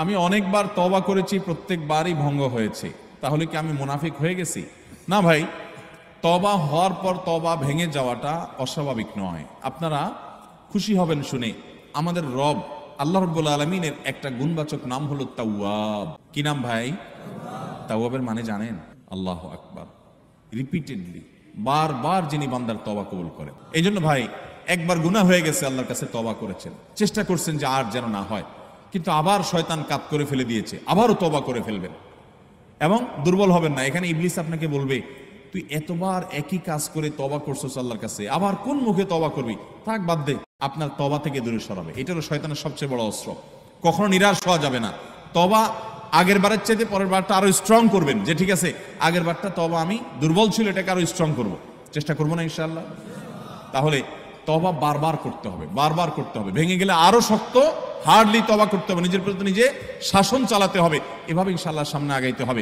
আমি অনেকবার তওবা করেছি, প্রত্যেকবারই ভঙ্গ হয়েছে, তাহলে কি আমি মুনাফিক হয়ে গেছি? না ভাই, তওবা হওয়ার পর তওবা ভেঙে যাওয়াটা অস্বাভাবিক নয়। আপনারা খুশি হবেন শুনে, আমাদের রব আল্লাহ রাব্বুল আলামিনের একটা গুণবাচক নাম হলো তাওয়াব। কি নাম ভাই? তাওয়াবের মানে জানেন? আল্লাহু আকবার। রিপিটেডলি, বারবার যিনি বান্দার তওবা কবুল করেন। এই জন্য ভাই, একবার গুনাহ হয়ে গেছে, আল্লাহর কাছে তওবা করেছেন, চেষ্টা করছেন যে আর যেন না হয়, কিন্তু আবার শয়তান কাত করে ফেলে দিয়েছে, আবারও তওবা করে ফেলবেন এবং দুর্বল হবেন না। এখানে ইবলিস আপনাকে বলবে, তুই এতবার একই কাজ করে তওবা করছস আল্লাহর কাছে, আবার কোন মুখে তওবা করবি? থাক, বাদ দে। আপনার তওবা থেকে দূরে সরাবে। এটারও শয়তানের সবচেয়ে বড় অস্ত্র। কখনো নিরাশ হওয়া যাবে না। তওবা আগের বারের চাইতে পরের বারটা আরো স্ট্রং করবেন, যে ঠিক আছে আগের বারটা তওবা আমি দুর্বল ছিল, এটাকে আরো স্ট্রং করব, চেষ্টা করবো না ইনশাআল্লাহ। তাহলে তওবা বারবার করতে হবে, বারবার করতে হবে। ভেঙে গেলে আরো শক্ত হার্ডলি তওবা করতে হবে, নিজের প্রতি নিজে শাসন চালাতে হবে। এভাবে ইনশাআল্লাহ সামনে আগাইতে হবে।